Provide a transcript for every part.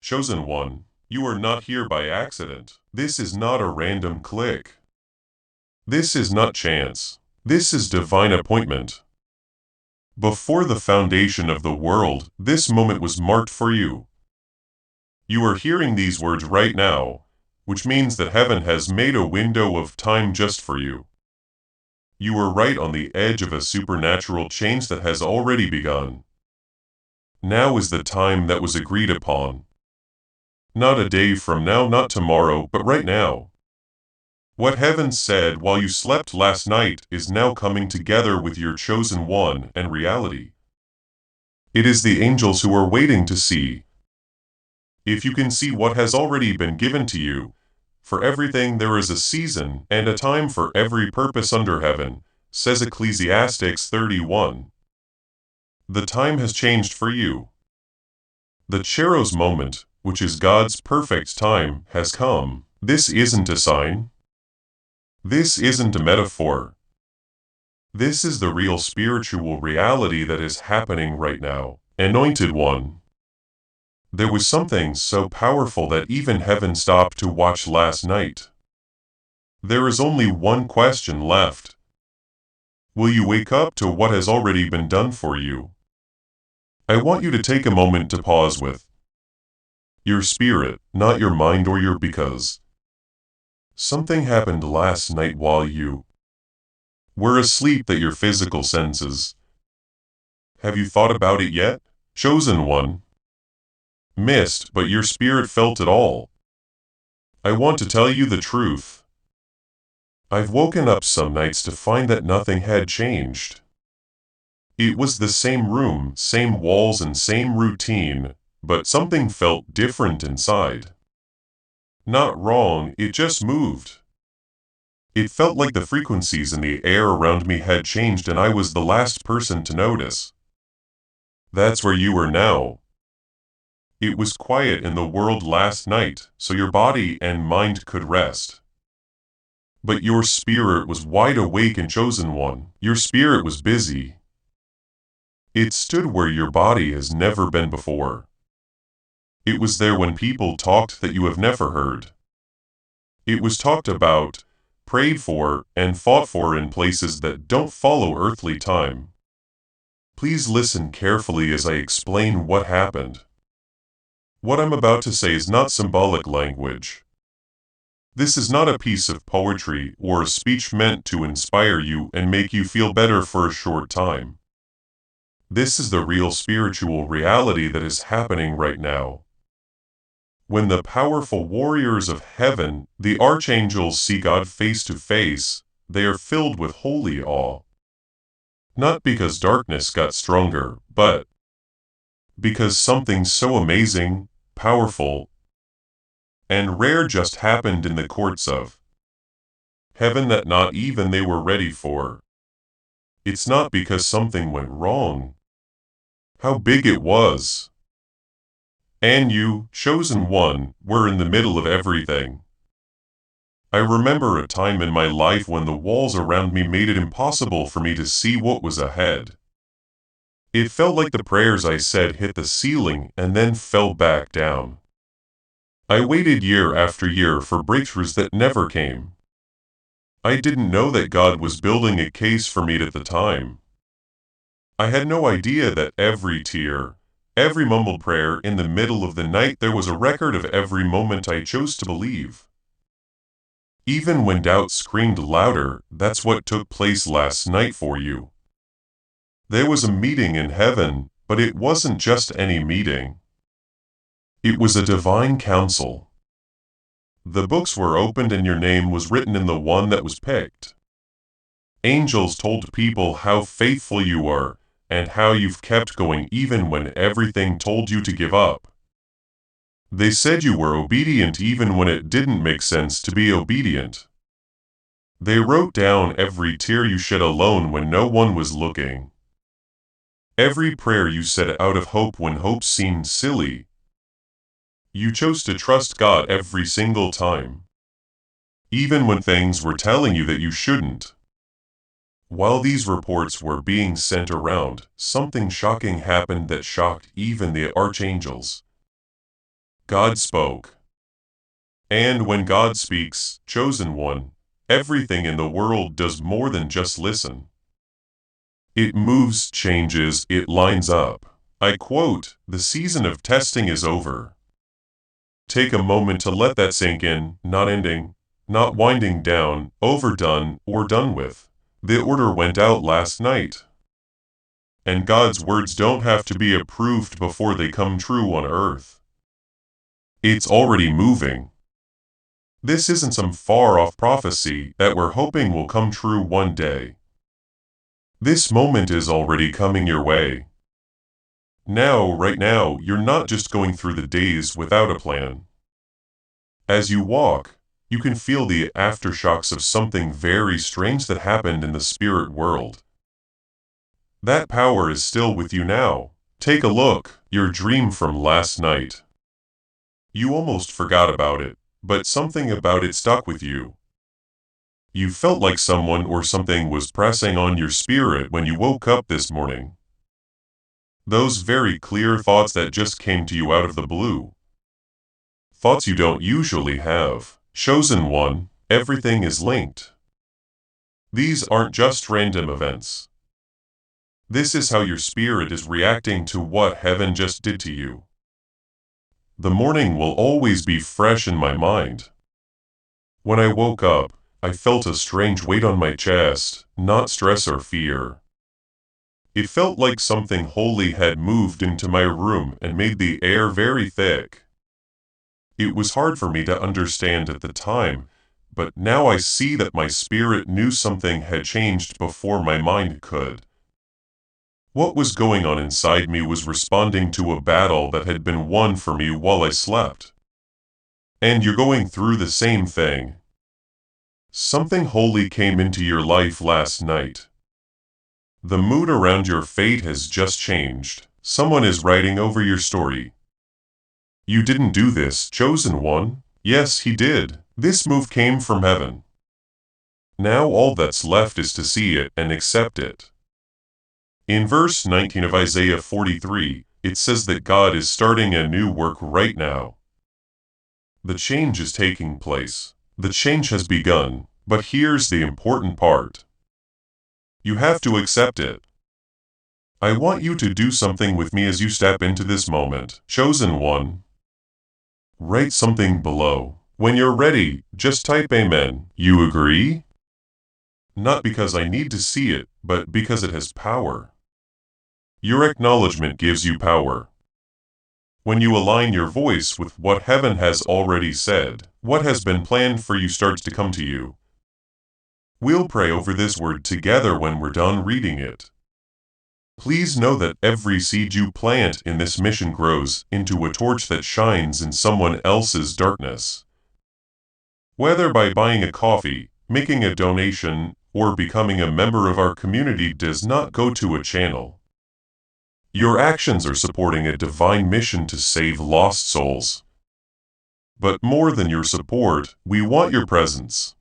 Chosen one, you are not here by accident. This is not a random click. This is not chance. This is divine appointment. Before the foundation of the world, this moment was marked for you. You are hearing these words right now, which means that heaven has made a window of time just for you. You are right on the edge of a supernatural change that has already begun. Now is the time that was agreed upon. Not a day from now, not tomorrow, but right now. What heaven said while you slept last night is now coming together with your chosen one and reality. It is the angels who are waiting to see. If you can see what has already been given to you, for everything there is a season and a time for every purpose under heaven, says Ecclesiastes 31. The time has changed for you. The Kairos moment, which is God's perfect time, has come. This isn't a sign. This isn't a metaphor. This is the real spiritual reality that is happening right now. Anointed one. There was something so powerful that even heaven stopped to watch last night. There is only one question left. Will you wake up to what has already been done for you? I want you to take a moment to pause with your spirit, not your mind or your because. Something happened last night while you were asleep that your physical senses. Have you thought about it yet? Chosen one. Missed, but your spirit felt it all. I want to tell you the truth. I've woken up some nights to find that nothing had changed. It was the same room, same walls and same routine, but something felt different inside. Not wrong, it just moved. It felt like the frequencies in the air around me had changed and I was the last person to notice. That's where you are now. It was quiet in the world last night, so your body and mind could rest. But your spirit was wide awake and chosen one. Your spirit was busy. It stood where your body has never been before. It was there when people talked that you have never heard. It was talked about, prayed for, and fought for in places that don't follow earthly time. Please listen carefully as I explain what happened. What I'm about to say is not symbolic language. This is not a piece of poetry or a speech meant to inspire you and make you feel better for a short time. This is the real spiritual reality that is happening right now. When the powerful warriors of heaven, the archangels, see God face to face, they are filled with holy awe. Not because darkness got stronger, but because something so amazing, powerful, and rare just happened in the courts of heaven that not even they were ready for. It's not because something went wrong. How big it was. And you, chosen one, were in the middle of everything. I remember a time in my life when the walls around me made it impossible for me to see what was ahead. It felt like the prayers I said hit the ceiling and then fell back down. I waited year after year for breakthroughs that never came. I didn't know that God was building a case for me at the time. I had no idea that every tear, every mumbled prayer in the middle of the night, there was a record of every moment I chose to believe. Even when doubt screamed louder, that's what took place last night for you. There was a meeting in heaven, but it wasn't just any meeting. It was a divine council. The books were opened and your name was written in the one that was picked. Angels told people how faithful you are, and how you've kept going even when everything told you to give up. They said you were obedient even when it didn't make sense to be obedient. They wrote down every tear you shed alone when no one was looking. Every prayer you said out of hope when hope seemed silly. You chose to trust God every single time, even when things were telling you that you shouldn't. While these reports were being sent around, something shocking happened that shocked even the archangels. God spoke. And when God speaks, chosen one, everything in the world does more than just listen. It moves, changes, it lines up. I quote, "The season of testing is over." Take a moment to let that sink in, not ending, not winding down, overdone, or done with. The order went out last night. And God's words don't have to be approved before they come true on earth. It's already moving. This isn't some far-off prophecy that we're hoping will come true one day. This moment is already coming your way. Now, right now, you're not just going through the days without a plan. As you walk, you can feel the aftershocks of something very strange that happened in the spirit world. That power is still with you now. Take a look, your dream from last night. You almost forgot about it, but something about it stuck with you. You felt like someone or something was pressing on your spirit when you woke up this morning. Those very clear thoughts that just came to you out of the blue. Thoughts you don't usually have. Chosen one, everything is linked. These aren't just random events. This is how your spirit is reacting to what heaven just did to you. The morning will always be fresh in my mind. When I woke up, I felt a strange weight on my chest, not stress or fear. It felt like something holy had moved into my room and made the air very thick. It was hard for me to understand at the time, but now I see that my spirit knew something had changed before my mind could. What was going on inside me was responding to a battle that had been won for me while I slept. And you're going through the same thing. Something holy came into your life last night. The mood around your fate has just changed. Someone is writing over your story. You didn't do this, chosen one. Yes, he did. This move came from heaven. Now all that's left is to see it and accept it. In verse 19 of Isaiah 43, it says that God is starting a new work right now. The change is taking place. The change has begun, but here's the important part. You have to accept it. I want you to do something with me as you step into this moment, chosen one. Write something below. When you're ready, just type Amen. You agree? Not because I need to see it, but because it has power. Your acknowledgement gives you power. When you align your voice with what heaven has already said, what has been planned for you starts to come to you. We'll pray over this word together when we're done reading it. Please know that every seed you plant in this mission grows into a torch that shines in someone else's darkness. Whether by buying a coffee, making a donation, or becoming a member of our community does not go to a channel. Your actions are supporting a divine mission to save lost souls. But more than your support, we want your presence.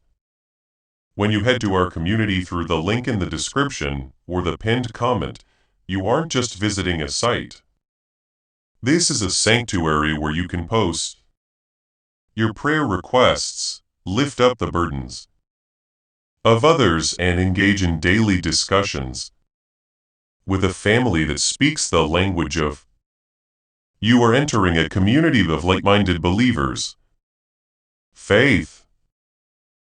When you head to our community through the link in the description or the pinned comment, you aren't just visiting a site. This is a sanctuary where you can post your prayer requests, lift up the burdens of others, and engage in daily discussions with a family that speaks the language of. You are entering a community of like-minded believers. Faith.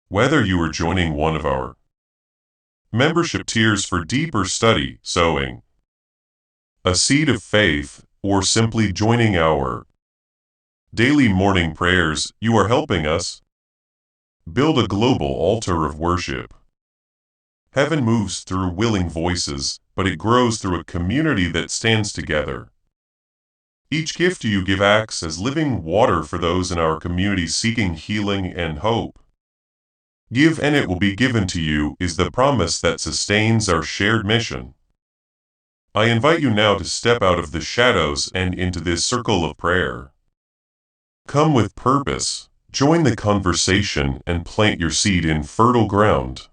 Whether you are joining one of our membership tiers for deeper study, sowing a seed of faith, or simply joining our daily morning prayers, you are helping us build a global altar of worship. Heaven moves through willing voices, but it grows through a community that stands together. Each gift you give acts as living water for those in our community seeking healing and hope. Give and it will be given to you is the promise that sustains our shared mission. I invite you now to step out of the shadows and into this circle of prayer. Come with purpose, join the conversation, and plant your seed in fertile ground.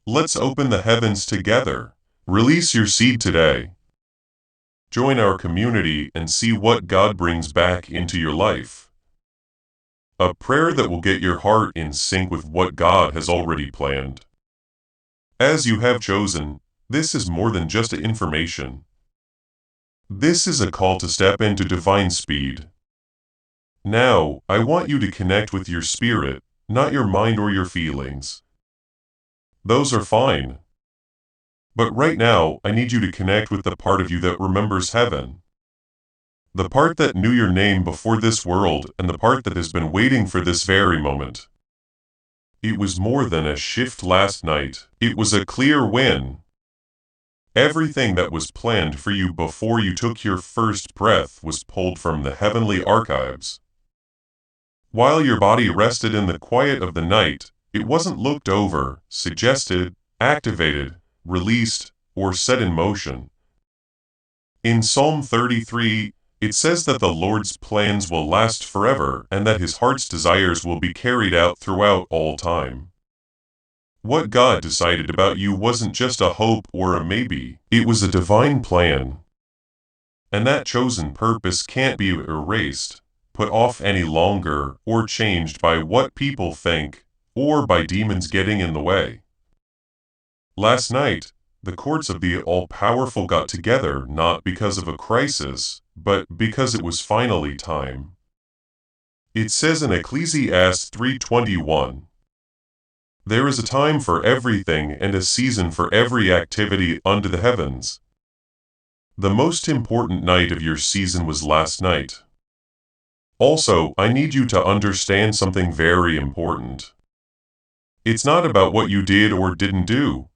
Let's open the heavens together. Release your seed today. Join our community and see what God brings back into your life. A prayer that will get your heart in sync with what God has already planned. As you have chosen, this is more than just information. This is a call to step into divine speed. Now, I want you to connect with your spirit, not your mind or your feelings. Those are fine. But right now, I need you to connect with the part of you that remembers heaven. The part that knew your name before this world and the part that has been waiting for this very moment. It was more than a shift last night. It was a clear win. Everything that was planned for you before you took your first breath was pulled from the heavenly archives. While your body rested in the quiet of the night, it wasn't looked over, suggested, activated, released, or set in motion. In Psalm 33, it says that the Lord's plans will last forever and that his heart's desires will be carried out throughout all time. What God decided about you wasn't just a hope or a maybe, it was a divine plan. And that chosen purpose can't be erased, put off any longer, or changed by what people think, or by demons getting in the way. Last night, the courts of the all-powerful got together not because of a crisis, but because it was finally time. It says in Ecclesiastes 3:21, "There is a time for everything and a season for every activity under the heavens." The most important night of your season was last night. Also, I need you to understand something very important. It's not about what you did or didn't do.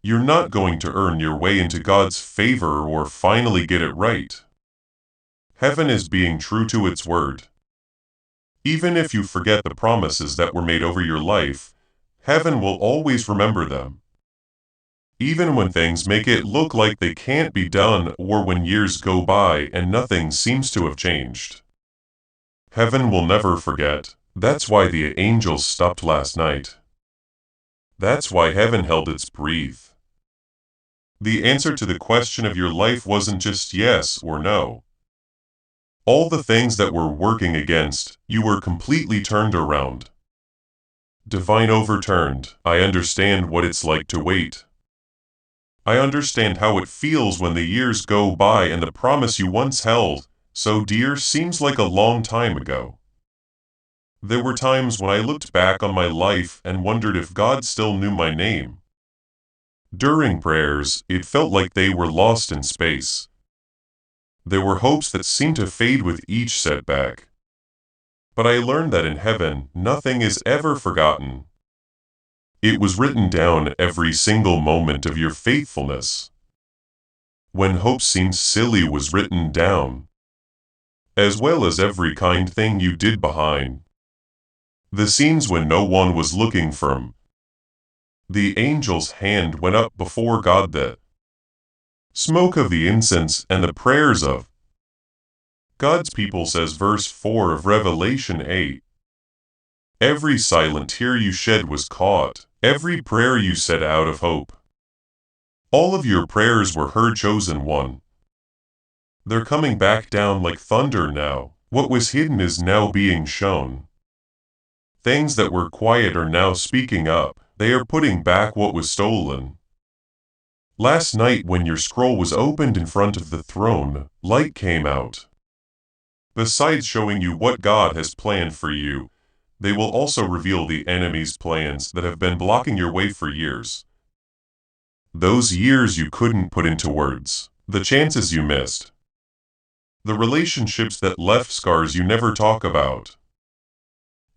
You're not going to earn your way into God's favor or finally get it right. Heaven is being true to its word. Even if you forget the promises that were made over your life, heaven will always remember them. Even when things make it look like they can't be done or when years go by and nothing seems to have changed. Heaven will never forget. That's why the angels stopped last night. That's why heaven held its breath. The answer to the question of your life wasn't just yes or no. All the things that were working against, you were completely turned around. Divine overturned. I understand what it's like to wait. I understand how it feels when the years go by and the promise you once held, so dear, seems like a long time ago. There were times when I looked back on my life and wondered if God still knew my name. During prayers, it felt like they were lost in space. There were hopes that seemed to fade with each setback. But I learned that in heaven, nothing is ever forgotten. It was written down every single moment of your faithfulness. When hope seemed silly was written down, as well as every kind thing you did behind the scenes when no one was looking from. The angel's hand went up before God, that smoke of the incense and the prayers of God's people, says verse 4 of Revelation 8. Every silent tear you shed was caught, every prayer you said out of hope. All of your prayers were heard, chosen one. They're coming back down like thunder now. What was hidden is now being shown. Things that were quiet are now speaking up. They are putting back what was stolen. Last night when your scroll was opened in front of the throne, light came out. Besides showing you what God has planned for you, they will also reveal the enemy's plans that have been blocking your way for years. Those years you couldn't put into words, the chances you missed, the relationships that left scars you never talk about,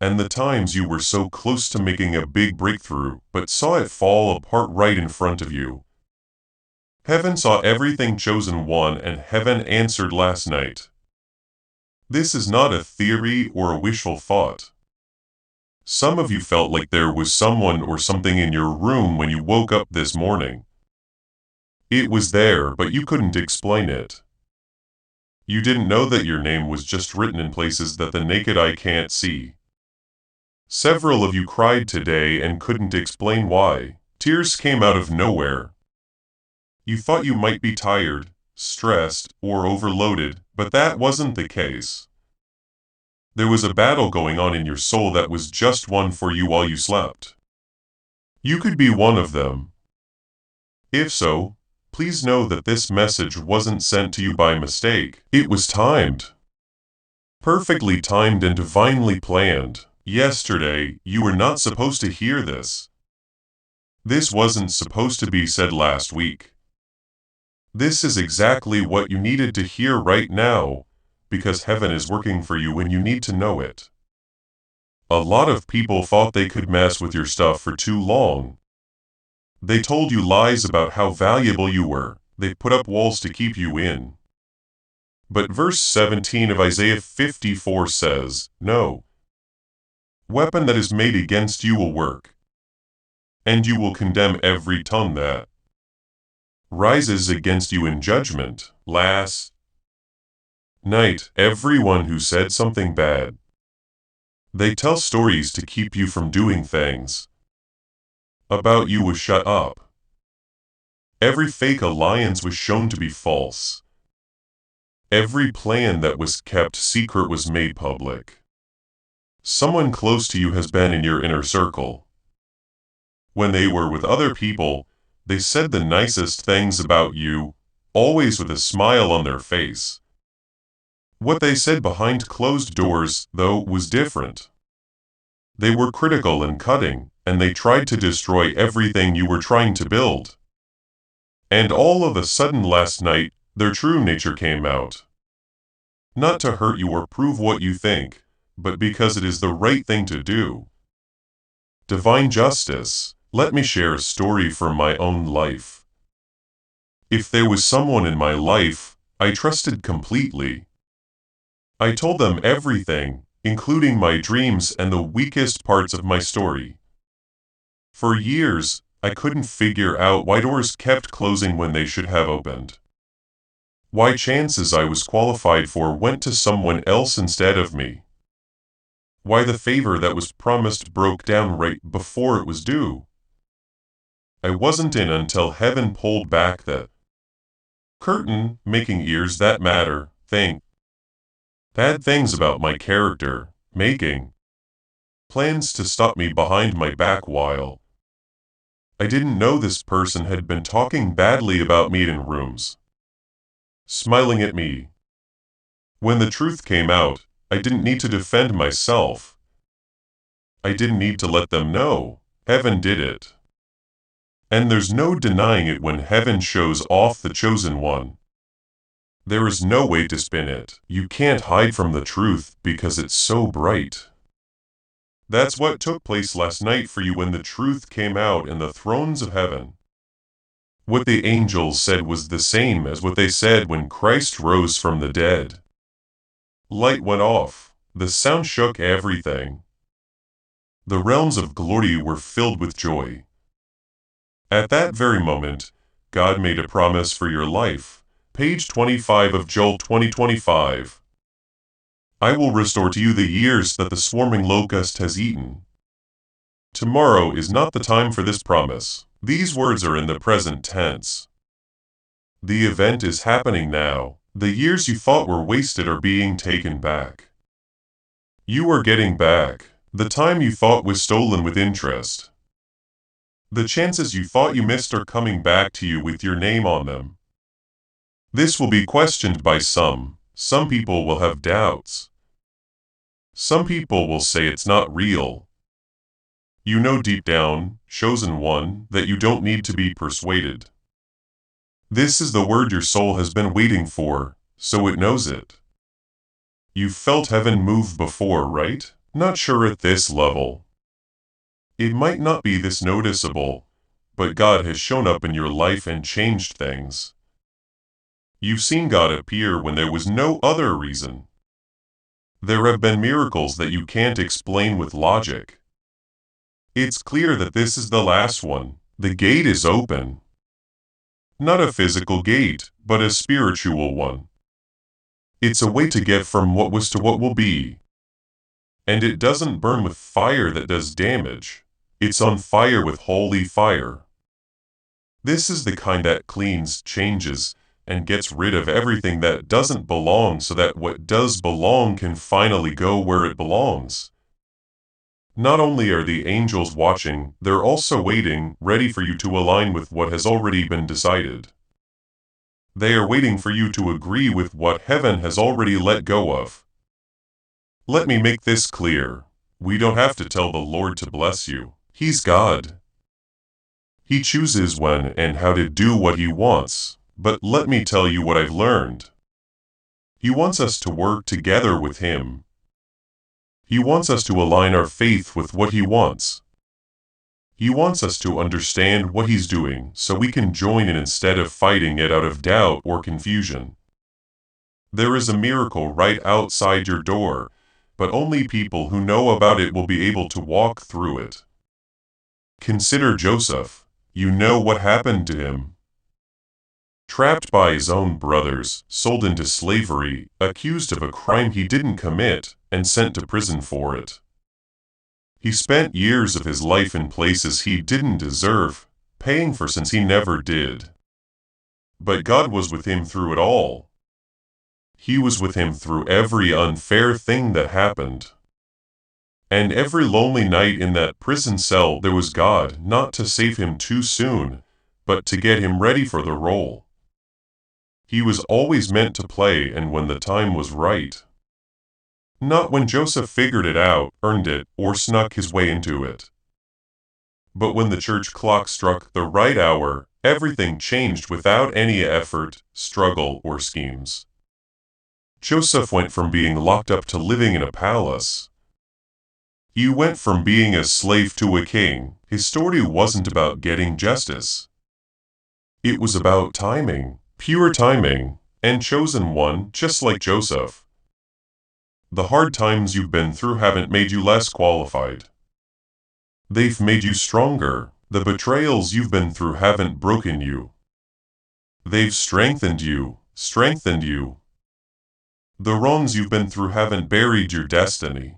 and the times you were so close to making a big breakthrough but saw it fall apart right in front of you. Heaven saw everything, chosen one, and heaven answered last night. This is not a theory or a wishful thought. Some of you felt like there was someone or something in your room when you woke up this morning. It was there, but you couldn't explain it. You didn't know that your name was just written in places that the naked eye can't see. Several of you cried today and couldn't explain why. Tears came out of nowhere. You thought you might be tired, stressed, or overloaded, but that wasn't the case. There was a battle going on in your soul that was just won for you while you slept. You could be one of them. If so, please know that this message wasn't sent to you by mistake. It was timed. Perfectly timed and divinely planned. Yesterday, you were not supposed to hear this. This wasn't supposed to be said last week. This is exactly what you needed to hear right now, because heaven is working for you when you need to know it. A lot of people thought they could mess with your stuff for too long. They told you lies about how valuable you were. They put up walls to keep you in. But verse 17 of Isaiah 54 says, "No weapon that is made against you will work, and you will condemn every tongue that rises against you in judgment." Last night, everyone who said something bad, they tell stories to keep you from doing things about you was shut up. Every fake alliance was shown to be false. Every plan that was kept secret was made public. Someone close to you has been in your inner circle. When they were with other people, they said the nicest things about you, always with a smile on their face. What they said behind closed doors, though, was different. They were critical and cutting, and they tried to destroy everything you were trying to build. And all of a sudden last night, their true nature came out. Not to hurt you or prove what you think, but because it is the right thing to do. Divine justice. Let me share a story from my own life. If there was someone in my life I trusted completely, I told them everything, including my dreams and the weakest parts of my story. For years, I couldn't figure out why doors kept closing when they should have opened. Why chances I was qualified for went to someone else instead of me. Why the favor that was promised broke down right before it was due. I wasn't in until heaven pulled back that curtain, making ears that matter, think bad things about my character, making plans to stop me behind my back while I didn't know this person had been talking badly about me in rooms, smiling at me. When the truth came out, I didn't need to defend myself. I didn't need to let them know. Heaven did it. And there's no denying it when heaven shows off the chosen one. There is no way to spin it. You can't hide from the truth because it's so bright. That's what took place last night for you when the truth came out in the thrones of heaven. What the angels said was the same as what they said when Christ rose from the dead. Light went off. The sound shook everything. The realms of glory were filled with joy. At that very moment, God made a promise for your life. Page 25 of Joel 20:25. I will restore to you the years that the swarming locust has eaten. Tomorrow is not the time for this promise. These words are in the present tense. The event is happening now. The years you thought were wasted are being taken back. You are getting back the time you thought was stolen with interest. The chances you thought you missed are coming back to you with your name on them. This will be questioned by some. Some people will have doubts. Some people will say it's not real. You know deep down, chosen one, that you don't need to be persuaded. This is the word your soul has been waiting for, so it knows it. You've felt heaven move before, right? Not sure at this level. It might not be this noticeable, but God has shown up in your life and changed things. You've seen God appear when there was no other reason. There have been miracles that you can't explain with logic. It's clear that this is the last one. The gate is open. Not a physical gate, but a spiritual one. It's a way to get from what was to what will be. And it doesn't burn with fire that does damage. It's on fire with holy fire. This is the kind that cleans, changes, and gets rid of everything that doesn't belong so that what does belong can finally go where it belongs. Not only are the angels watching, they're also waiting, ready for you to align with what has already been decided. They are waiting for you to agree with what heaven has already let go of. Let me make this clear. We don't have to tell the Lord to bless you. He's God. He chooses when and how to do what He wants. But let me tell you what I've learned. He wants us to work together with Him. He wants us to align our faith with what He wants. He wants us to understand what He's doing so we can join in instead of fighting it out of doubt or confusion. There is a miracle right outside your door, but only people who know about it will be able to walk through it. Consider Joseph. You know what happened to him. Trapped by his own brothers, sold into slavery, accused of a crime he didn't commit, and sent to prison for it. He spent years of his life in places he didn't deserve, paying for sins he never did. But God was with him through it all. He was with him through every unfair thing that happened. And every lonely night in that prison cell there was God, not to save him too soon, but to get him ready for the role. He was always meant to play, and when the time was right. Not when Joseph figured it out, earned it, or snuck his way into it. But when the church clock struck the right hour, everything changed without any effort, struggle, or schemes. Joseph went from being locked up to living in a palace. He went from being a slave to a king. His story wasn't about getting justice. It was about timing, pure timing, and chosen one, just like Joseph. The hard times you've been through haven't made you less qualified. They've made you stronger. The betrayals you've been through haven't broken you. They've strengthened you, strengthened you. The wrongs you've been through haven't buried your destiny.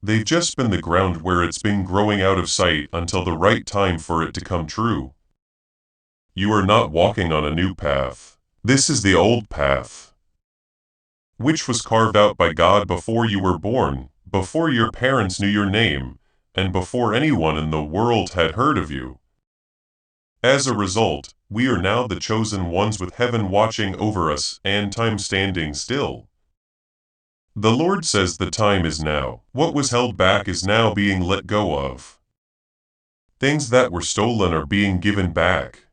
They've just been the ground where it's been growing out of sight until the right time for it to come true. You are not walking on a new path. This is the old path, which was carved out by God before you were born, before your parents knew your name, and before anyone in the world had heard of you. As a result, we are now the chosen ones with heaven watching over us and time standing still. The Lord says the time is now. What was held back is now being let go of. Things that were stolen are being given back.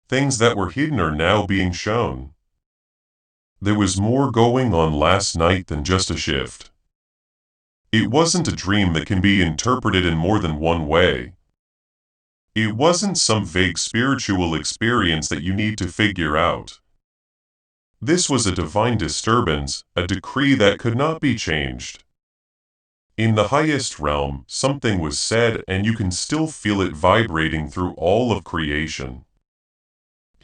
Things that were hidden are now being shown. There was more going on last night than just a shift. It wasn't a dream that can be interpreted in more than one way. It wasn't some vague spiritual experience that you need to figure out. This was a divine disturbance, a decree that could not be changed. In the highest realm, something was said, and you can still feel it vibrating through all of creation.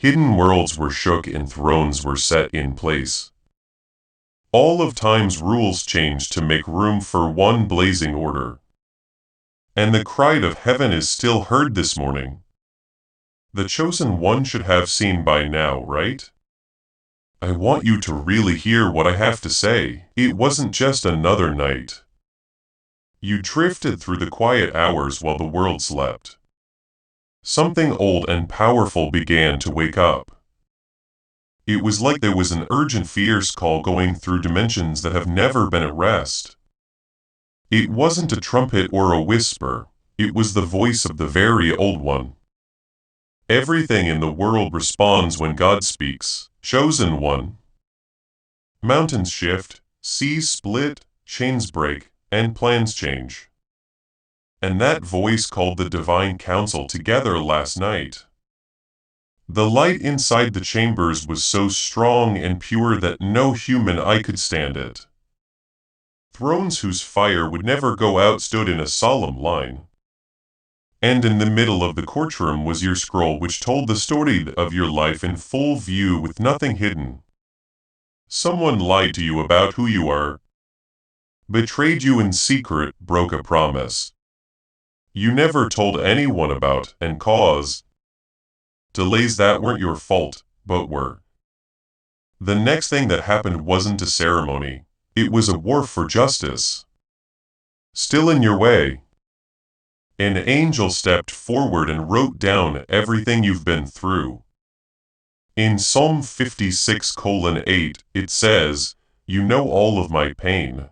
Hidden worlds were shook and thrones were set in place. All of time's rules changed to make room for one blazing order. And the cry of heaven is still heard this morning. The chosen one should have seen by now, right? I want you to really hear what I have to say. It wasn't just another night. You drifted through the quiet hours while the world slept. Something old and powerful began to wake up. It was like there was an urgent, fierce call going through dimensions that have never been at rest. It wasn't a trumpet or a whisper. It was the voice of the very old one. Everything in the world responds when God speaks. Chosen one. Mountains shift, seas split, chains break, and plans change. And that voice called the divine council together last night. The light inside the chambers was so strong and pure that no human eye could stand it. Thrones whose fire would never go out stood in a solemn line. And in the middle of the courtroom was your scroll, which told the story of your life in full view with nothing hidden. Someone lied to you about who you are, betrayed you in secret, broke a promise you never told anyone about, and caused delays that weren't your fault. but were. The next thing that happened wasn't a ceremony. It was a war for justice. Still in your way. An angel stepped forward and wrote down everything you've been through. In Psalm 56:8, it says, "You know all of my pain.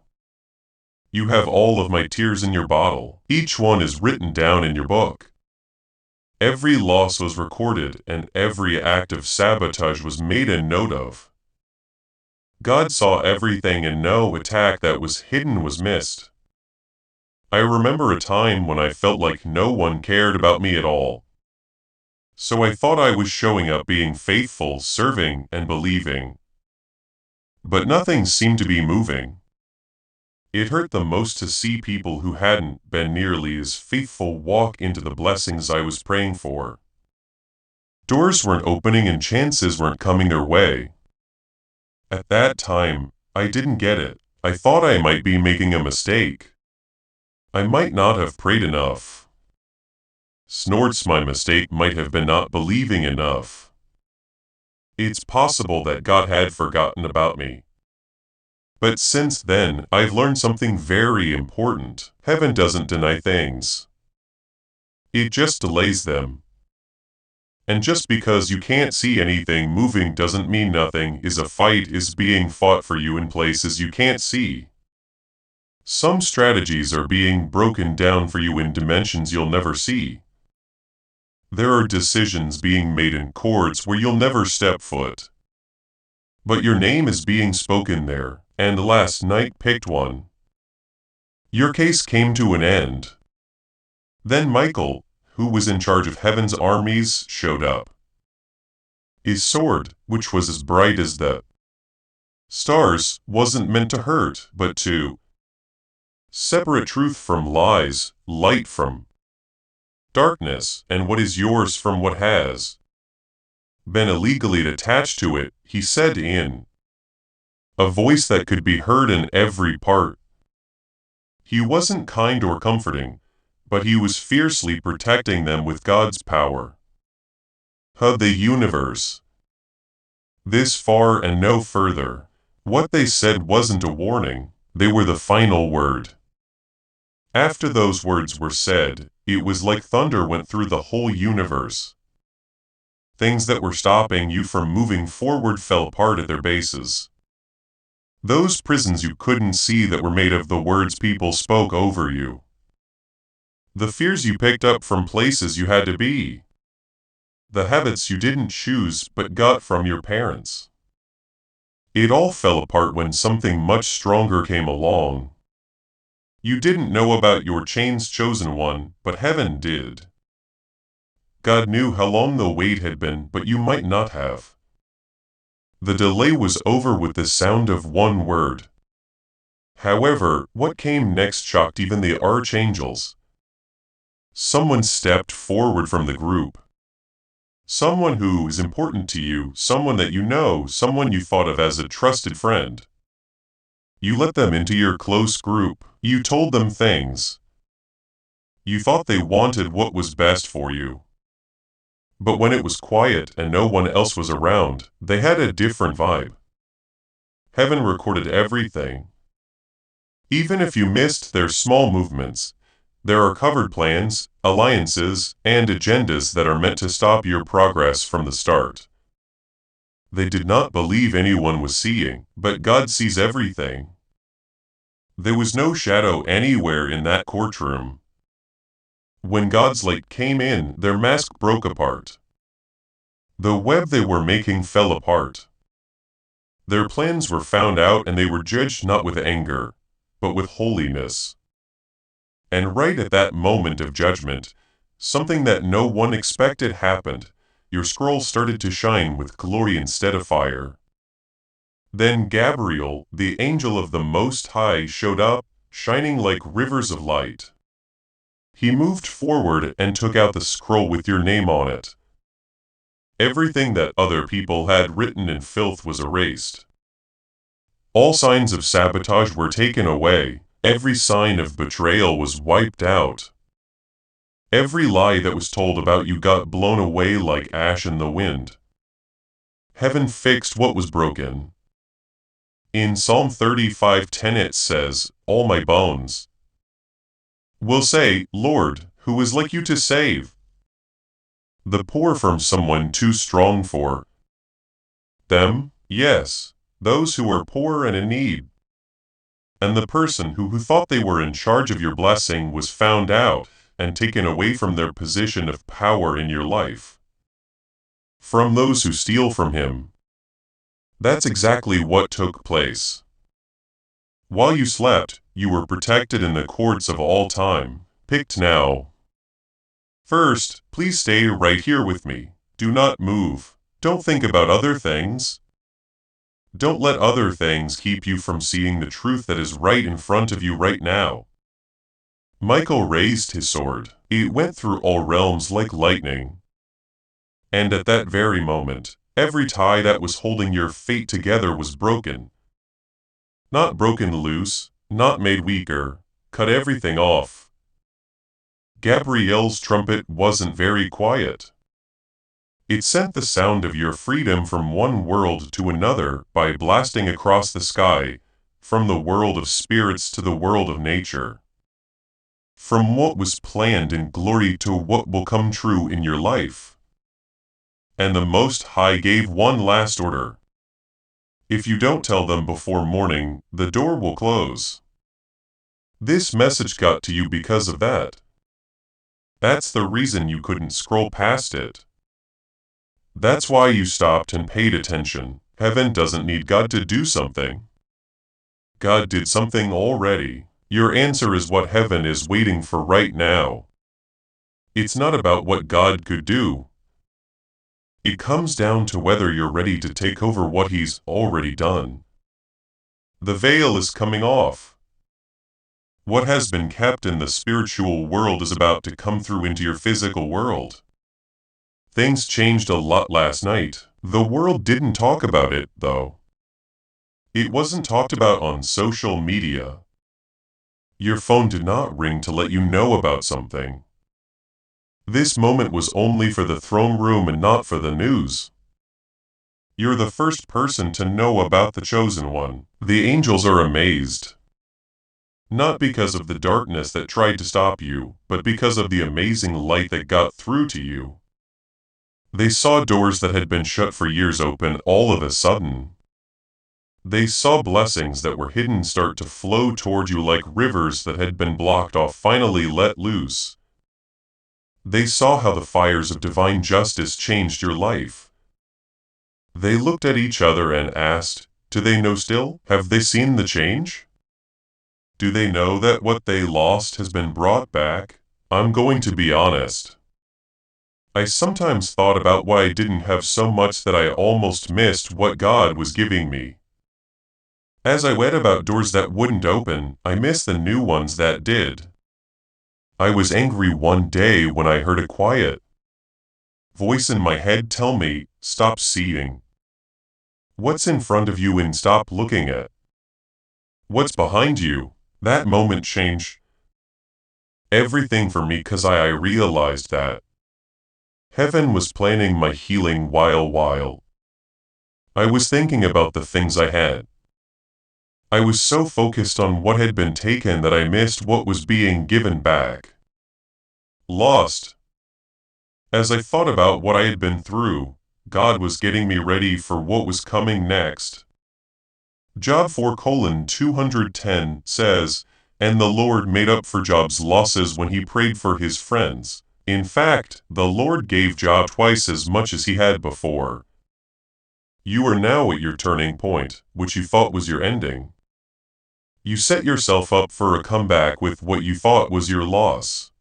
You have all of my tears in your bottle. Each one is written down in your book." Every loss was recorded, and every act of sabotage was made a note of. God saw everything, and no attack that was hidden was missed. I remember a time when I felt like no one cared about me at all. So I thought I was showing up, being faithful, serving, and believing. But nothing seemed to be moving. It hurt the most to see people who hadn't been nearly as faithful walk into the blessings I was praying for. Doors weren't opening and chances weren't coming their way. At that time, I didn't get it. I thought I might be making a mistake. I might not have prayed enough. Snorts, my mistake might have been not believing enough. It's possible that God had forgotten about me. But since then, I've learned something very important. Heaven doesn't deny things. It just delays them. And just because you can't see anything moving doesn't mean nothing is a fight is being fought for you in places you can't see. Some strategies are being broken down for you in dimensions you'll never see. There are decisions being made in courts where you'll never step foot. But your name is being spoken there, and last night picked one. Your case came to an end. Then Michael, who was in charge of heaven's armies, showed up. His sword, which was as bright as the stars, wasn't meant to hurt, but to separate truth from lies, light from darkness, and what is yours from what has been illegally attached to it, he said in a voice that could be heard in every part. He wasn't kind or comforting, but he was fiercely protecting them with God's power. The universe. This far and no further. What they said wasn't a warning, they were the final word. After those words were said, it was like thunder went through the whole universe. Things that were stopping you from moving forward fell apart at their bases. Those prisons you couldn't see that were made of the words people spoke over you. The fears you picked up from places you had to be. The habits you didn't choose but got from your parents. It all fell apart when something much stronger came along. You didn't know about your chains, chosen one, but heaven did. God knew how long the wait had been, but you might not have. The delay was over with the sound of one word. However, what came next shocked even the archangels. Someone stepped forward from the group. Someone who is important to you, someone that you know, someone you thought of as a trusted friend. You let them into your close group. You told them things. You thought they wanted what was best for you. But when it was quiet and no one else was around, they had a different vibe. Heaven recorded everything. Even if you missed their small movements, there are covered plans, alliances, and agendas that are meant to stop your progress from the start. They did not believe anyone was seeing, but God sees everything. There was no shadow anywhere in that courtroom. When God's light came in, their mask broke apart. The web they were making fell apart. Their plans were found out and they were judged not with anger, but with holiness. And right at that moment of judgment, something that no one expected happened. Your scroll started to shine with glory instead of fire. Then Gabriel, the angel of the Most High, showed up, shining like rivers of light. He moved forward and took out the scroll with your name on it. Everything that other people had written in filth was erased. All signs of sabotage were taken away. Every sign of betrayal was wiped out. Every lie that was told about you got blown away like ash in the wind. Heaven fixed what was broken. In Psalm 35:10 it says, "All my bones will say, Lord, who is like you to save the poor from someone too strong for them?" Yes, those who are poor and in need. And the person who thought they were in charge of your blessing was found out and taken away from their position of power in your life. From those who steal from him. That's exactly what took place. While you slept, you were protected in the courts of all time, picked now. First, please stay right here with me. Do not move. Don't think about other things. Don't let other things keep you from seeing the truth that is right in front of you right now. Michael raised his sword. It went through all realms like lightning. And at that very moment, every tie that was holding your fate together was broken. Not broken loose, not made weaker, cut everything off. Gabriel's trumpet wasn't very quiet. It sent the sound of your freedom from one world to another by blasting across the sky, from the world of spirits to the world of nature. From what was planned in glory to what will come true in your life. And the Most High gave one last order. If you don't tell them before morning, the door will close. This message got to you because of that. That's the reason you couldn't scroll past it. That's why you stopped and paid attention. Heaven doesn't need God to do something. God did something already. Your answer is what heaven is waiting for right now. It's not about what God could do. It comes down to whether you're ready to take over what He's already done. The veil is coming off. What has been kept in the spiritual world is about to come through into your physical world. Things changed a lot last night. The world didn't talk about it, though. It wasn't talked about on social media. Your phone did not ring to let you know about something. This moment was only for the throne room and not for the news. You're the first person to know about the chosen one. The angels are amazed. Not because of the darkness that tried to stop you, but because of the amazing light that got through to you. They saw doors that had been shut for years open all of a sudden. They saw blessings that were hidden start to flow toward you like rivers that had been blocked off finally let loose. They saw how the fires of divine justice changed your life. They looked at each other and asked, do they know still? Have they seen the change? Do they know that what they lost has been brought back? I'm going to be honest. I sometimes thought about why I didn't have so much that I almost missed what God was giving me. As I read about doors that wouldn't open, I missed the new ones that did. I was angry one day when I heard a quiet voice in my head tell me, stop seeing what's in front of you and stop looking at what's behind you. That moment changed everything for me because I realized that heaven was planning my healing while I was thinking about the things I had. I was so focused on what had been taken that I missed what was being given back. Lost. As I thought about what I had been through, God was getting me ready for what was coming next. Job 4:210 says, and the Lord made up for Job's losses when he prayed for his friends. In fact, the Lord gave Job twice as much as he had before. You are now at your turning point, which you thought was your ending. You set yourself up for a comeback with what you thought was your loss.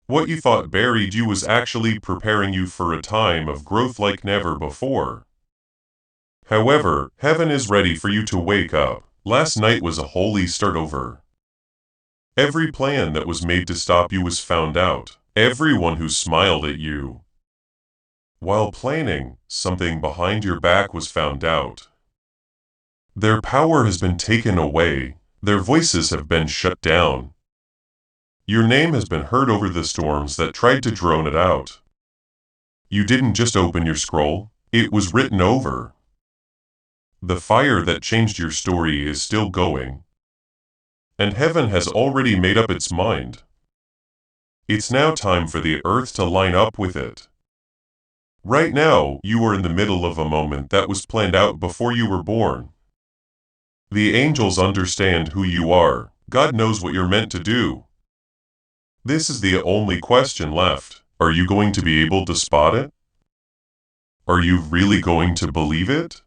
What you thought buried you was actually preparing you for a time of growth like never before. However, heaven is ready for you to wake up. Last night was a holy start over. Every plan that was made to stop you was found out. Everyone who smiled at you while planning something behind your back was found out. Their power has been taken away. Their voices have been shut down. Your name has been heard over the storms that tried to drone it out. You didn't just open your scroll, It was written over. The fire that changed your story is still going. And heaven has already made up its mind. It's now time for the earth to line up with it. Right now, you are in the middle of a moment that was planned out before you were born. The angels understand who you are. God knows what you're meant to do. This is the only question left. Are you going to be able to spot it? Are you really going to believe it?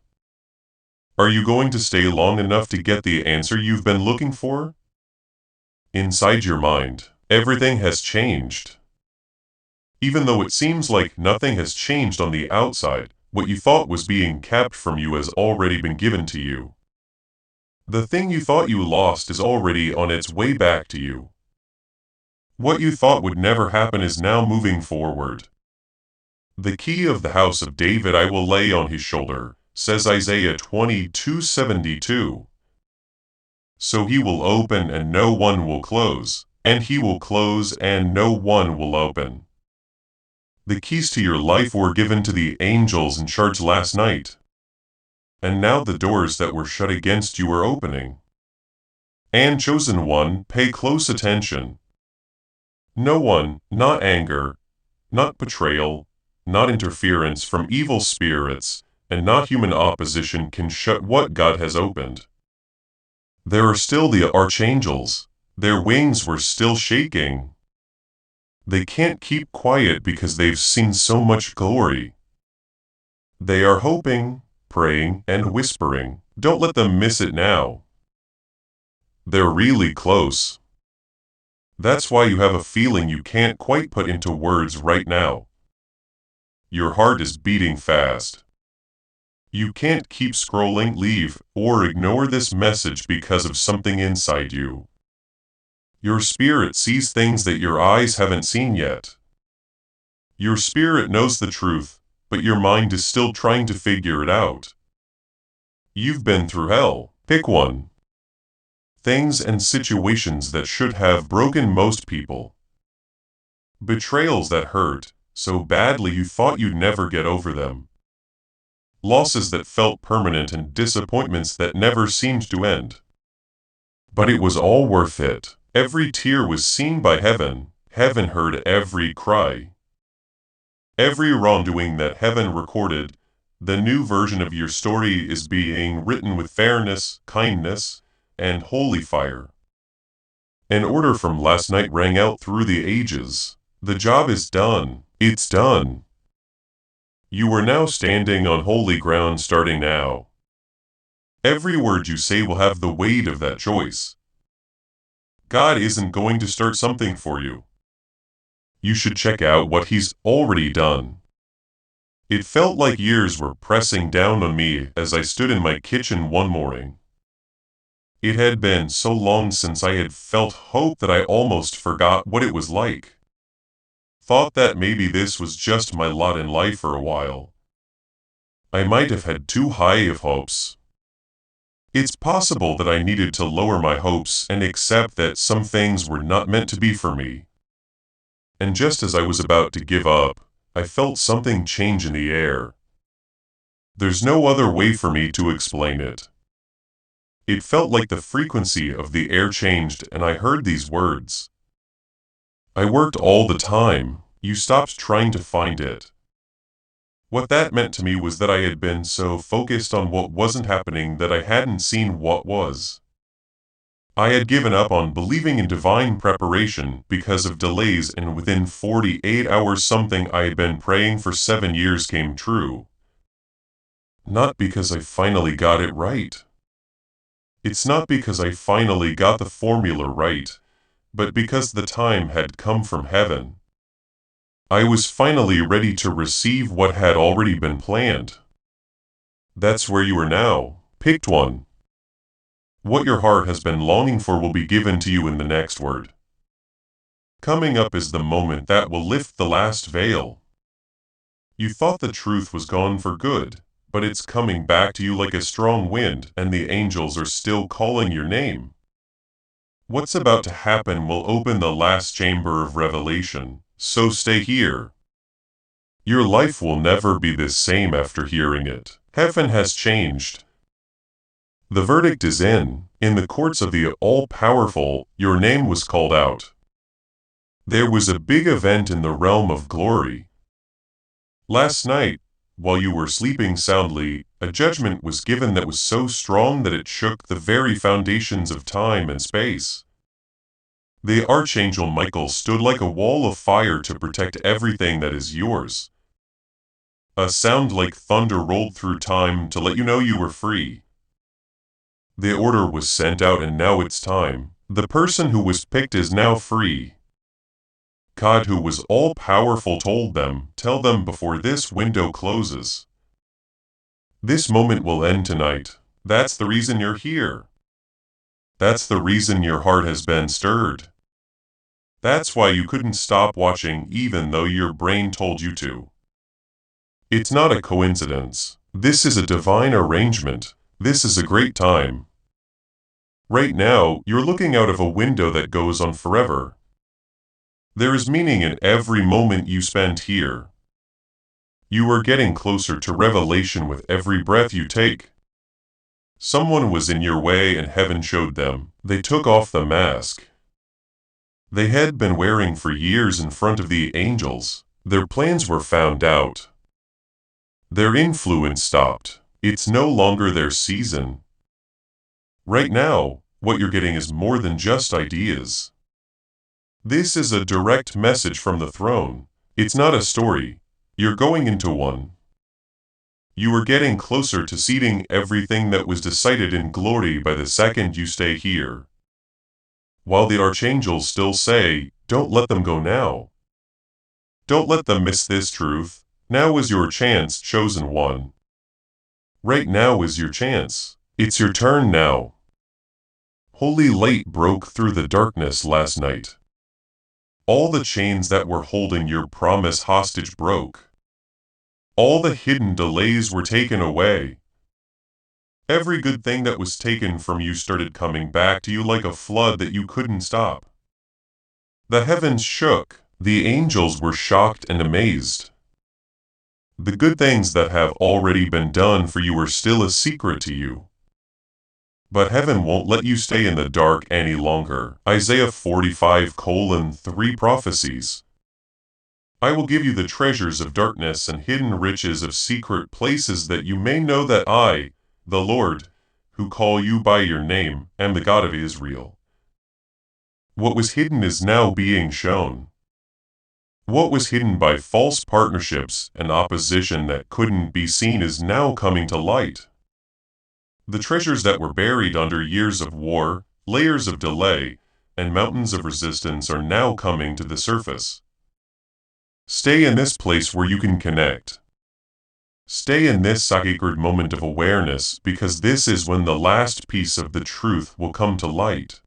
Are you going to stay long enough to get the answer you've been looking for? Inside your mind, everything has changed. Even though it seems like nothing has changed on the outside, what you thought was being kept from you has already been given to you. The thing you thought you lost is already on its way back to you. What you thought would never happen is now moving forward. The key of the house of David I will lay on his shoulder, says Isaiah 22:72. So he will open and no one will close, and he will close and no one will open. The keys to your life were given to the angels in charge last night. And now the doors that were shut against you are opening. And chosen one, pay close attention. No one, not anger, not betrayal, not interference from evil spirits, and not human opposition can shut what God has opened. There are still the archangels. Their wings were still shaking. They can't keep quiet because they've seen so much glory. They are hoping, praying, and whispering. Don't let them miss it now. They're really close. That's why you have a feeling you can't quite put into words right now. Your heart is beating fast. You can't keep scrolling, leave, or ignore this message because of something inside you. Your spirit sees things that your eyes haven't seen yet. Your spirit knows the truth, but your mind is still trying to figure it out. You've been through hell. Pick one. Things and situations that should have broken most people. Betrayals that hurt so badly you thought you'd never get over them. Losses that felt permanent and disappointments that never seemed to end. But it was all worth it. Every tear was seen by heaven. Heaven heard every cry. Every wrongdoing that heaven recorded, the new version of your story is being written with fairness, kindness, and holy fire. An order from last night rang out through the ages. The job is done. It's done. You are now standing on holy ground starting now. Every word you say will have the weight of that choice. God isn't going to start something for you. You should check out what He's already done. It felt like years were pressing down on me as I stood in my kitchen one morning. It had been so long since I had felt hope that I almost forgot what it was like. Thought that maybe this was just my lot in life for a while. I might have had too high of hopes. It's possible that I needed to lower my hopes and accept that some things were not meant to be for me. And just as I was about to give up, I felt something change in the air. There's no other way for me to explain it. It felt like the frequency of the air changed and I heard these words. I worked all the time, you stopped trying to find it. What that meant to me was that I had been so focused on what wasn't happening that I hadn't seen what was. I had given up on believing in divine preparation because of delays, and within 48 hours something I had been praying for 7 years came true. Not because I finally got it right. It's not because I finally got the formula right, but because the time had come from heaven. I was finally ready to receive what had already been planned. That's where you are now. Picked one. What your heart has been longing for will be given to you in the next word. Coming up is the moment that will lift the last veil. You thought the truth was gone for good, but it's coming back to you like a strong wind, and the angels are still calling your name. What's about to happen will open the last chamber of revelation, so stay here. Your life will never be the same after hearing it. Heaven has changed. The verdict is in. In the courts of the all-powerful, your name was called out. There was a big event in the realm of glory. Last night, while you were sleeping soundly, a judgment was given that was so strong that it shook the very foundations of time and space. The Archangel Michael stood like a wall of fire to protect everything that is yours. A sound like thunder rolled through time to let you know you were free. The order was sent out and now it's time. The person who was picked is now free. God, who was all-powerful, told them, tell them before this window closes. This moment will end tonight. That's the reason you're here. That's the reason your heart has been stirred. That's why you couldn't stop watching even though your brain told you to. It's not a coincidence. This is a divine arrangement. This is a great time. Right now, you're looking out of a window that goes on forever. There is meaning in every moment you spend here. You are getting closer to revelation with every breath you take. Someone was in your way and heaven showed them. They took off the mask they had been wearing for years in front of the angels. Their plans were found out. Their influence stopped. It's no longer their season. Right now, what you're getting is more than just ideas. This is a direct message from the throne. It's not a story. You're going into one. You are getting closer to seating everything that was decided in glory by the second you stay here. While the archangels still say, don't let them go now. Don't let them miss this truth. Now is your chance, chosen one. Right now is your chance. It's your turn now. Holy light broke through the darkness last night. All the chains that were holding your promise hostage broke. All the hidden delays were taken away. Every good thing that was taken from you started coming back to you like a flood that you couldn't stop. The heavens shook. The angels were shocked and amazed. The good things that have already been done for you are still a secret to you. But heaven won't let you stay in the dark any longer. Isaiah 45:3 prophecies. I will give you the treasures of darkness and hidden riches of secret places that you may know that I, the Lord, who call you by your name, am the God of Israel. What was hidden is now being shown. What was hidden by false partnerships and opposition that couldn't be seen is now coming to light. The treasures that were buried under years of war, layers of delay, and mountains of resistance are now coming to the surface. Stay in this place where you can connect. Stay in this sacred moment of awareness because this is when the last piece of the truth will come to light.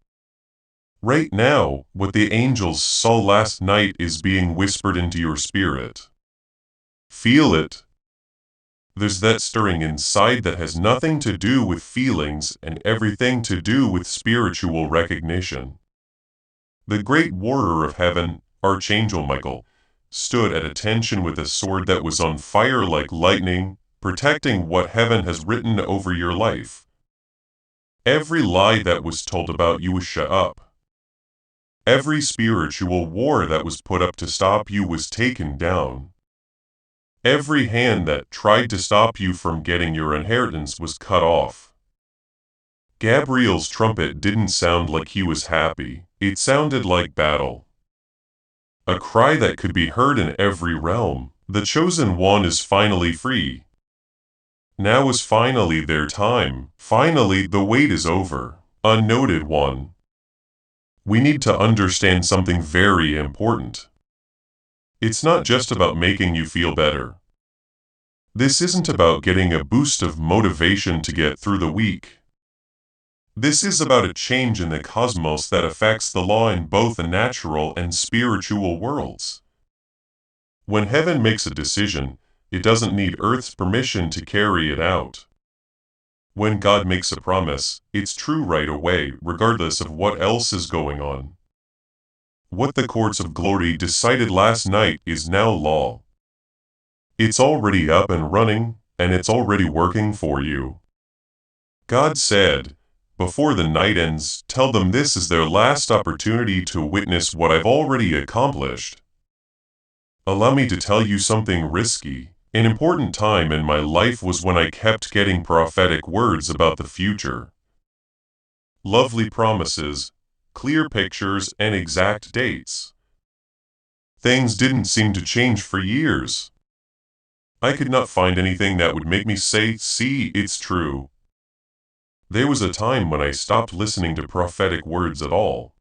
Right now, what the angels saw last night is being whispered into your spirit. Feel it. There's that stirring inside that has nothing to do with feelings and everything to do with spiritual recognition. The great warrior of heaven, Archangel Michael, stood at attention with a sword that was on fire like lightning, protecting what heaven has written over your life. Every lie that was told about you was shut up. Every spiritual war that was put up to stop you was taken down. Every hand that tried to stop you from getting your inheritance was cut off. Gabriel's trumpet didn't sound like he was happy. It sounded like battle. A cry that could be heard in every realm. The chosen one is finally free. Now is finally their time. Finally, the wait is over. Unnoted one. We need to understand something very important. It's not just about making you feel better. This isn't about getting a boost of motivation to get through the week. This is about a change in the cosmos that affects the law in both the natural and spiritual worlds. When heaven makes a decision, it doesn't need Earth's permission to carry it out. When God makes a promise, it's true right away, regardless of what else is going on. What the courts of glory decided last night is now law. It's already up and running, and it's already working for you. God said, before the night ends, tell them this is their last opportunity to witness what I've already accomplished. Allow me to tell you something risky. An important time in my life was when I kept getting prophetic words about the future. Lovely promises, clear pictures, and exact dates. Things didn't seem to change for years. I could not find anything that would make me say, see, it's true. There was a time when I stopped listening to prophetic words at all.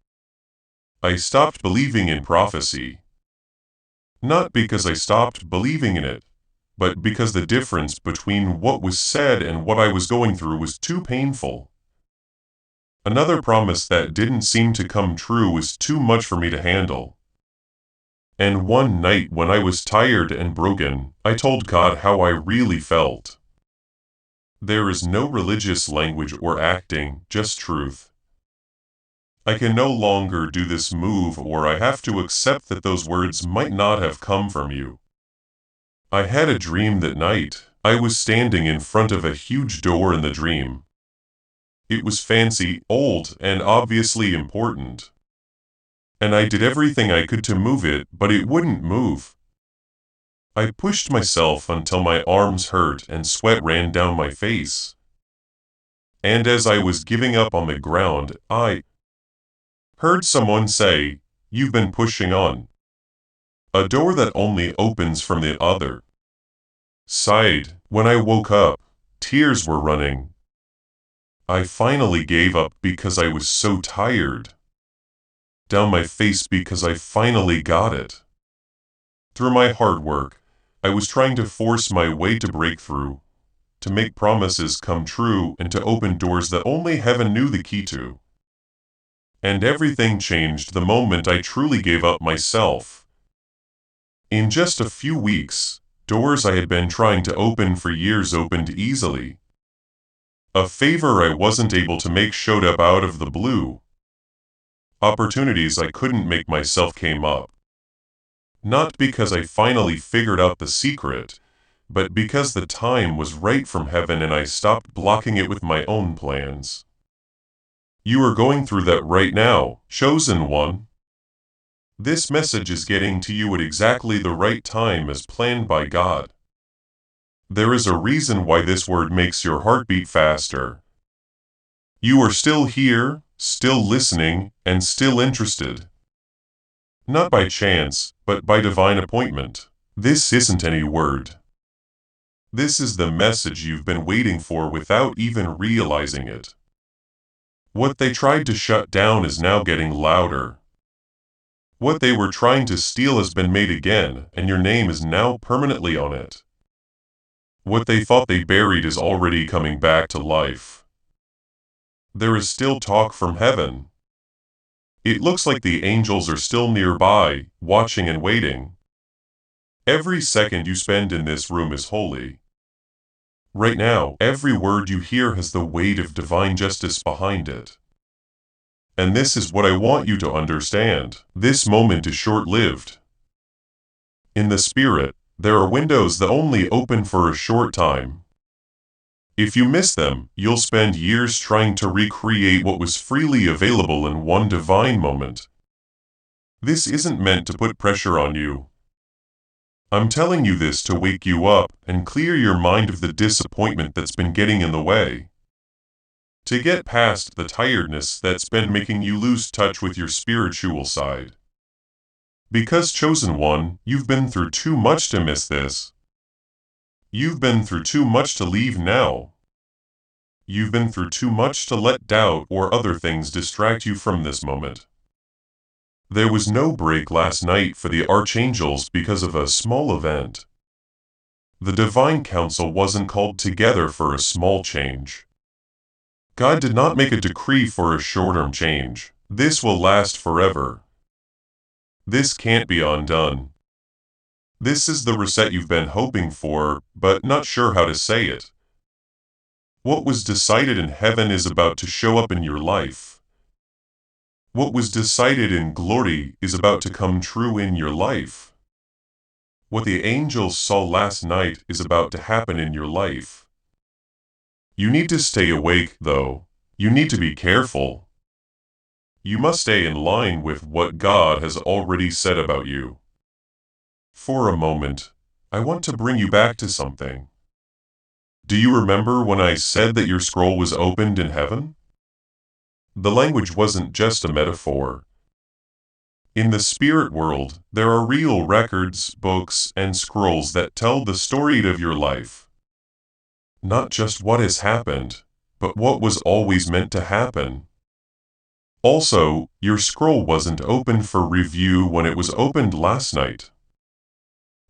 I stopped believing in prophecy. Not because I stopped believing in it, but because the difference between what was said and what I was going through was too painful. Another promise that didn't seem to come true was too much for me to handle. And one night when I was tired and broken, I told God how I really felt. There is no religious language or acting, just truth. I can no longer do this move, or I have to accept that those words might not have come from you. I had a dream that night. I was standing in front of a huge door in the dream. It was fancy, old, and obviously important. And I did everything I could to move it, but it wouldn't move. I pushed myself until my arms hurt and sweat ran down my face. And as I was giving up on the ground, I heard someone say, "You've been pushing on a door that only opens from the other side." When I woke up, tears were running. I finally gave up because I was so tired. Down my face because I finally got it. Through my hard work, I was trying to force my way to break through, to make promises come true, and to open doors that only heaven knew the key to. And everything changed the moment I truly gave up myself. In just a few weeks, doors I had been trying to open for years opened easily. A favor I wasn't able to make showed up out of the blue. Opportunities I couldn't make myself came up. Not because I finally figured out the secret, but because the time was right from heaven and I stopped blocking it with my own plans. You are going through that right now, chosen one. This message is getting to you at exactly the right time as planned by God. There is a reason why this word makes your heart beat faster. You are still here, still listening, and still interested. Not by chance, but by divine appointment. This isn't any word. This is the message you've been waiting for without even realizing it. What they tried to shut down is now getting louder. What they were trying to steal has been made again, and your name is now permanently on it. What they thought they buried is already coming back to life. There is still talk from heaven. It looks like the angels are still nearby, watching and waiting. Every second you spend in this room is holy. Right now, every word you hear has the weight of divine justice behind it. And this is what I want you to understand. This moment is short-lived. In the spirit, there are windows that only open for a short time. If you miss them, you'll spend years trying to recreate what was freely available in one divine moment. This isn't meant to put pressure on you. I'm telling you this to wake you up and clear your mind of the disappointment that's been getting in the way. To get past the tiredness that's been making you lose touch with your spiritual side. Because chosen one, you've been through too much to miss this. You've been through too much to leave now. You've been through too much to let doubt or other things distract you from this moment. There was no break last night for the archangels because of a small event. The divine council wasn't called together for a small change. God did not make a decree for a short-term change. This will last forever. This can't be undone. This is the reset you've been hoping for, but not sure how to say it. What was decided in heaven is about to show up in your life. What was decided in glory is about to come true in your life. What the angels saw last night is about to happen in your life. You need to stay awake, though. You need to be careful. You must stay in line with what God has already said about you. For a moment, I want to bring you back to something. Do you remember when I said that your scroll was opened in heaven? The language wasn't just a metaphor. In the spirit world, there are real records, books, and scrolls that tell the story of your life. Not just what has happened, but what was always meant to happen. Also, your scroll wasn't open for review when it was opened last night.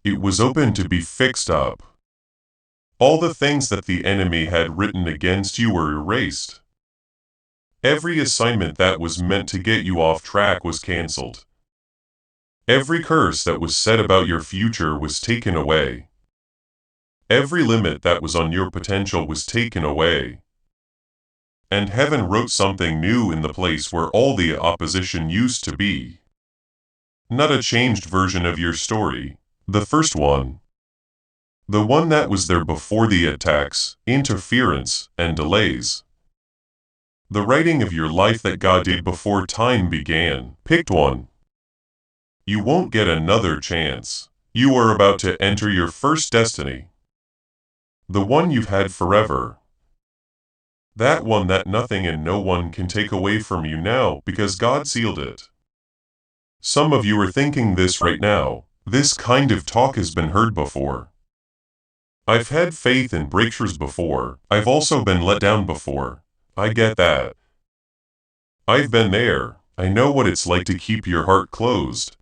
It was open to be fixed up. All the things that the enemy had written against you were erased. Every assignment that was meant to get you off track was canceled. Every curse that was said about your future was taken away. Every limit that was on your potential was taken away. And heaven wrote something new in the place where all the opposition used to be. Not a changed version of your story, the first one. The one that was there before the attacks, interference, and delays. The writing of your life that God did before time began. Picked one. You won't get another chance. You are about to enter your first destiny. The one you've had forever. That one that nothing and no one can take away from you now because God sealed it. Some of you are thinking this right now. This kind of talk has been heard before. I've had faith in breakthroughs before. I've also been let down before. I get that. I've been there. I know what it's like to keep your heart closed.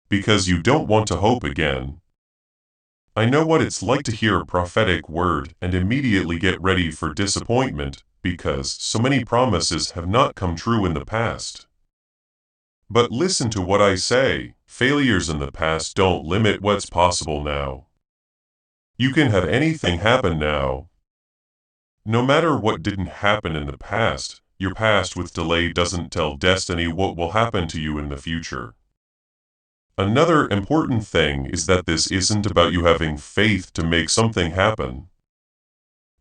Because you don't want to hope again. I know what it's like to hear a prophetic word and immediately get ready for disappointment because so many promises have not come true in the past. But listen to what I say. Failures in the past don't limit what's possible now. You can have anything happen now. No matter what didn't happen in the past, your past with delay doesn't tell destiny what will happen to you in the future. Another important thing is that this isn't about you having faith to make something happen.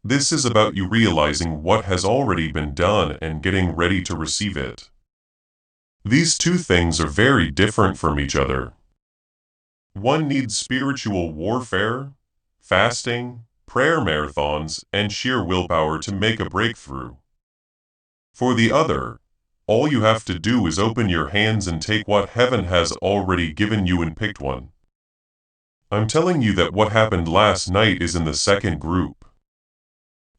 This is about you realizing what has already been done and getting ready to receive it. These two things are very different from each other. One needs spiritual warfare, fasting, prayer marathons, and sheer willpower to make a breakthrough. For the other, all you have to do is open your hands and take what heaven has already given you and picked one. I'm telling you that what happened last night is in the second group.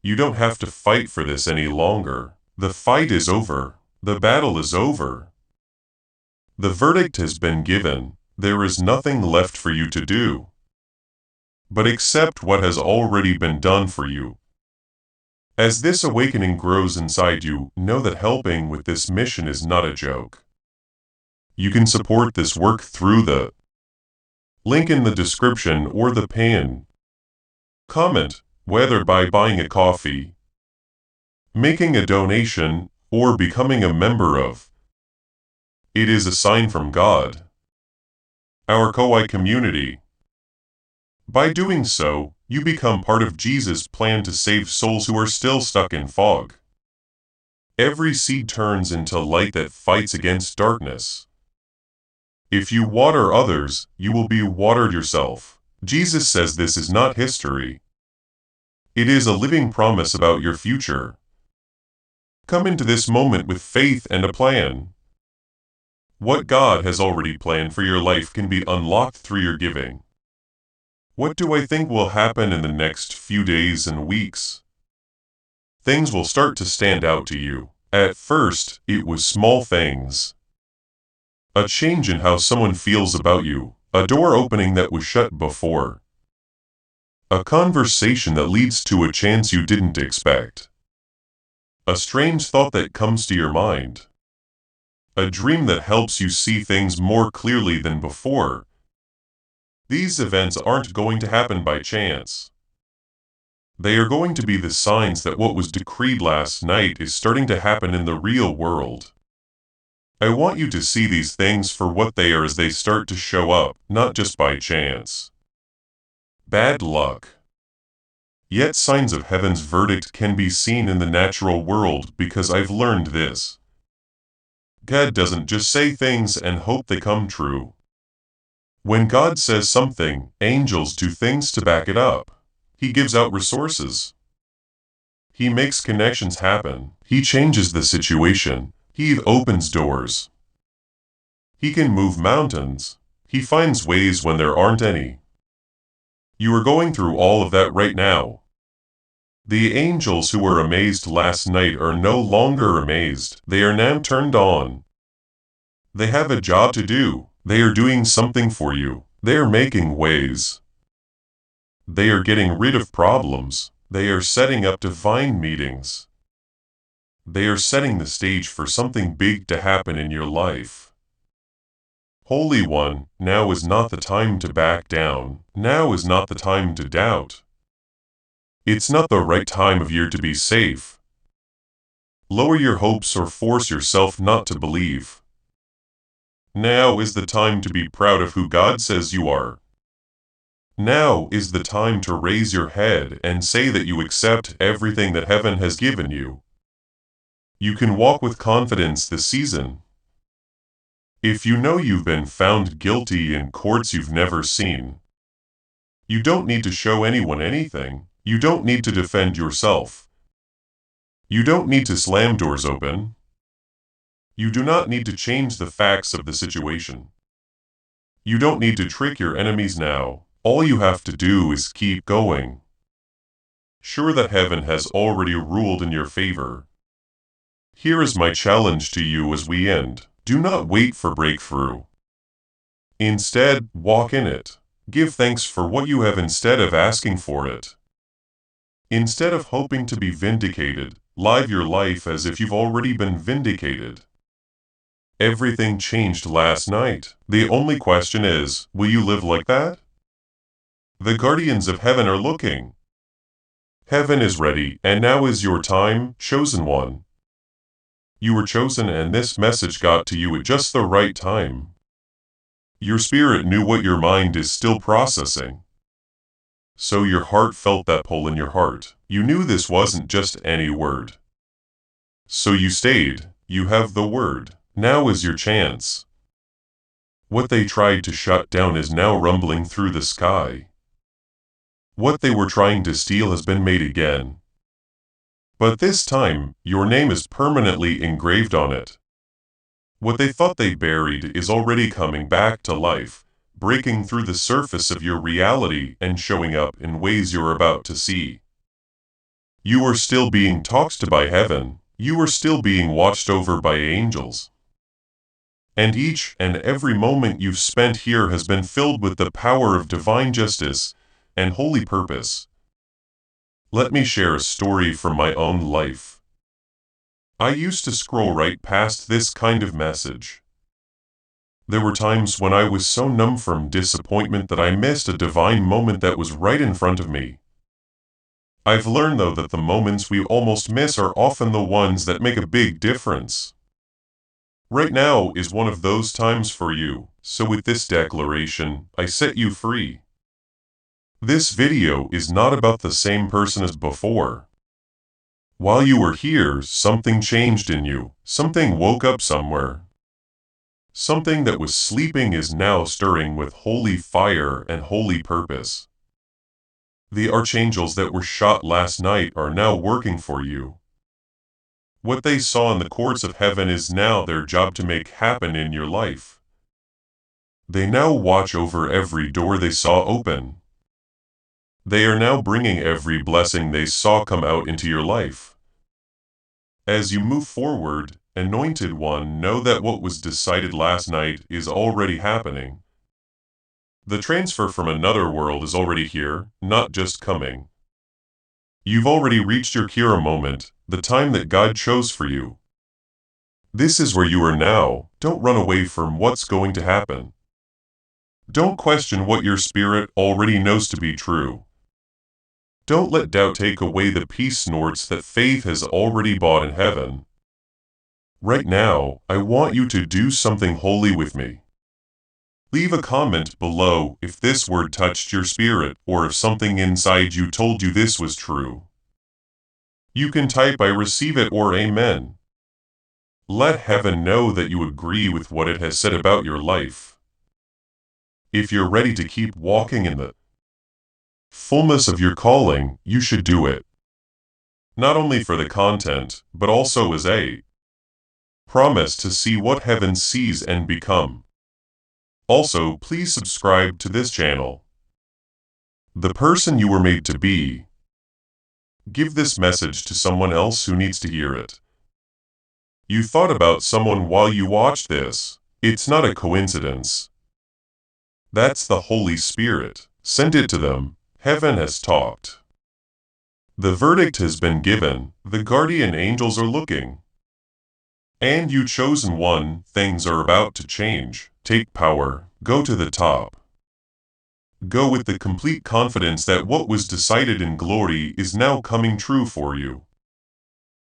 You don't have to fight for this any longer. The fight is over. The battle is over. The verdict has been given. There is nothing left for you to do. But accept what has already been done for you. As this awakening grows inside you, know that helping with this mission is not a joke. You can support this work through the link in the description or the pin. Comment, whether by buying a coffee, making a donation, or becoming a member of. It is a sign from God. Our Koi community. By doing so, you become part of Jesus' plan to save souls who are still stuck in fog. Every seed turns into light that fights against darkness. If you water others, you will be watered yourself. Jesus says this is not history. It is a living promise about your future. Come into this moment with faith and a plan. What God has already planned for your life can be unlocked through your giving. What do I think will happen in the next few days and weeks? Things will start to stand out to you. At first, it was small things. A change in how someone feels about you, a door opening that was shut before. A conversation that leads to a chance you didn't expect. A strange thought that comes to your mind. A dream that helps you see things more clearly than before. These events aren't going to happen by chance. They are going to be the signs that what was decreed last night is starting to happen in the real world. I want you to see these things for what they are as they start to show up, not just by chance. Bad luck. Yet signs of heaven's verdict can be seen in the natural world because I've learned this. God doesn't just say things and hope they come true. When God says something, angels do things to back it up. He gives out resources. He makes connections happen. He changes the situation. He opens doors. He can move mountains. He finds ways when there aren't any. You are going through all of that right now. The angels who were amazed last night are no longer amazed. They are now turned on. They have a job to do. They are doing something for you. They are making ways. They are getting rid of problems. They are setting up divine meetings. They are setting the stage for something big to happen in your life. Holy One, now is not the time to back down. Now is not the time to doubt. It's not the right time of year to be safe. Lower your hopes or force yourself not to believe. Now is the time to be proud of who God says you are. Now is the time to raise your head and say that you accept everything that heaven has given you. You can walk with confidence this season. If you know you've been found guilty in courts you've never seen, you don't need to show anyone anything. You don't need to defend yourself. You don't need to slam doors open. You do not need to change the facts of the situation. You don't need to trick your enemies now. All you have to do is keep going. Sure that heaven has already ruled in your favor. Here is my challenge to you as we end. Do not wait for breakthrough. Instead, walk in it. Give thanks for what you have instead of asking for it. Instead of hoping to be vindicated, live your life as if you've already been vindicated. Everything changed last night. The only question is, will you live like that? The guardians of heaven are looking. Heaven is ready, and now is your time, chosen one. You were chosen, and this message got to you at just the right time. Your spirit knew what your mind is still processing. So your heart felt that pull in your heart. You knew this wasn't just any word. So you stayed. You have the word. Now is your chance. What they tried to shut down is now rumbling through the sky. What they were trying to steal has been made again. But this time, your name is permanently engraved on it. What they thought they buried is already coming back to life, breaking through the surface of your reality and showing up in ways you're about to see. You are still being talked to by heaven. You are still being watched over by angels. And each and every moment you've spent here has been filled with the power of divine justice and holy purpose. Let me share a story from my own life. I used to scroll right past this kind of message. There were times when I was so numb from disappointment that I missed a divine moment that was right in front of me. I've learned though that the moments we almost miss are often the ones that make a big difference. Right now is one of those times for you, so with this declaration, I set you free. This video is not about the same person as before. While you were here, something changed in you. Something woke up somewhere. Something that was sleeping is now stirring with holy fire and holy purpose. The archangels that were shot last night are now working for you. What they saw in the courts of heaven is now their job to make happen in your life. They now watch over every door they saw open. They are now bringing every blessing they saw come out into your life. As you move forward, Anointed One, know that what was decided last night is already happening. The transfer from another world is already here, not just coming. You've already reached your Kira moment, the time that God chose for you. This is where you are now. Don't run away from what's going to happen. Don't question what your spirit already knows to be true. Don't let doubt take away the peace snorts that faith has already bought in heaven. Right now, I want you to do something holy with me. Leave a comment below if this word touched your spirit or if something inside you told you this was true. You can type I receive it or Amen. Let heaven know that you agree with what it has said about your life. If you're ready to keep walking in the fullness of your calling, you should do it. Not only for the content, but also as a promise to see what heaven sees and become. Also, please subscribe to this channel. The person you were made to be. Give this message to someone else who needs to hear it. You thought about someone while you watched this. It's not a coincidence. That's the Holy Spirit. Send it to them. Heaven has talked. The verdict has been given. The guardian angels are looking. And you chosen one, things are about to change. Take power. Go to the top. Go with the complete confidence that what was decided in glory is now coming true for you.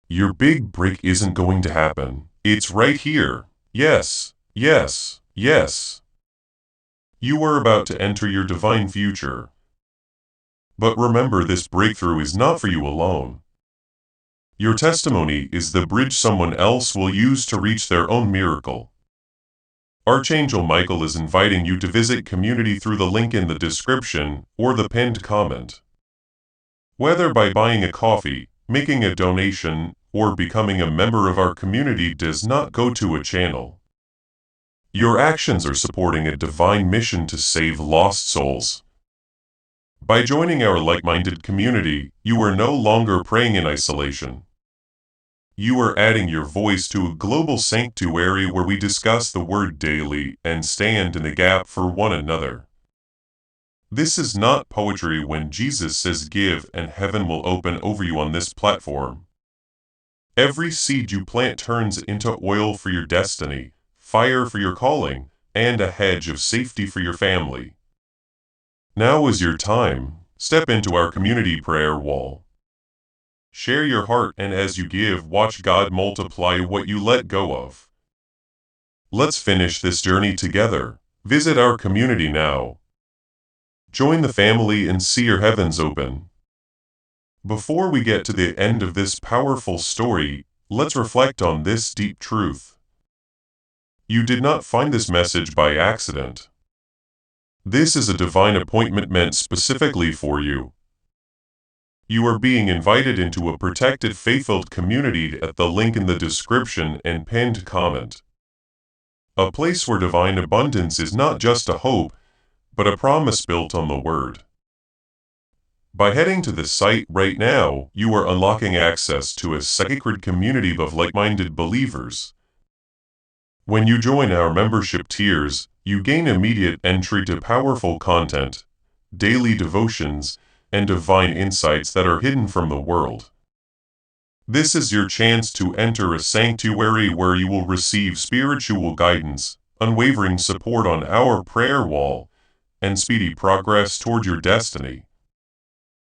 Your big break isn't going to happen. It's right here. Yes, yes, yes. You are about to enter your divine future. But remember, this breakthrough is not for you alone. Your testimony is the bridge someone else will use to reach their own miracle. Archangel Michael is inviting you to visit community through the link in the description or the pinned comment. Whether by buying a coffee, making a donation, or becoming a member of our community does not go to a channel. Your actions are supporting a divine mission to save lost souls. By joining our like-minded community, you are no longer praying in isolation. You are adding your voice to a global sanctuary where we discuss the word daily and stand in the gap for one another. This is not poetry when Jesus says give and heaven will open over you on this platform. Every seed you plant turns into oil for your destiny, fire for your calling, and a hedge of safety for your family. Now is your time. Step into our community prayer wall. Share your heart, and as you give, watch God multiply what you let go of. Let's finish this journey together. Visit our community now. Join the family and see your heavens open. Before we get to the end of this powerful story, let's reflect on this deep truth. You did not find this message by accident. This is a divine appointment meant specifically for you. You are being invited into a protected, faith-filled community at the link in the description and pinned comment. A place where divine abundance is not just a hope, but a promise built on the Word. By heading to the site right now, you are unlocking access to a sacred community of like-minded believers. When you join our membership tiers, you gain immediate entry to powerful content, daily devotions, and divine insights that are hidden from the world. This is your chance to enter a sanctuary where you will receive spiritual guidance, unwavering support on our prayer wall, and speedy progress toward your destiny.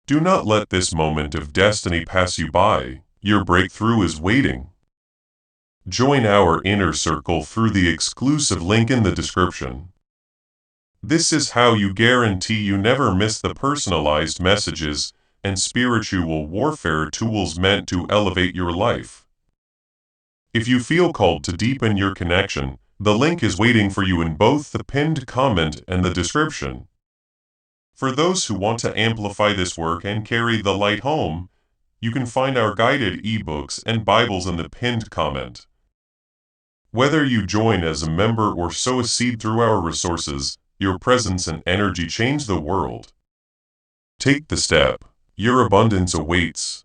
Do not let this moment of destiny pass you by. Your breakthrough is waiting. Join our inner circle through the exclusive link in the description. This is how you guarantee you never miss the personalized messages and spiritual warfare tools meant to elevate your life. If you feel called to deepen your connection, the link is waiting for you in both the pinned comment and the description. For those who want to amplify this work and carry the light home, you can find our guided ebooks and Bibles in the pinned comment. Whether you join as a member or sow a seed through our resources, your presence and energy change the world. Take the step. Your abundance awaits.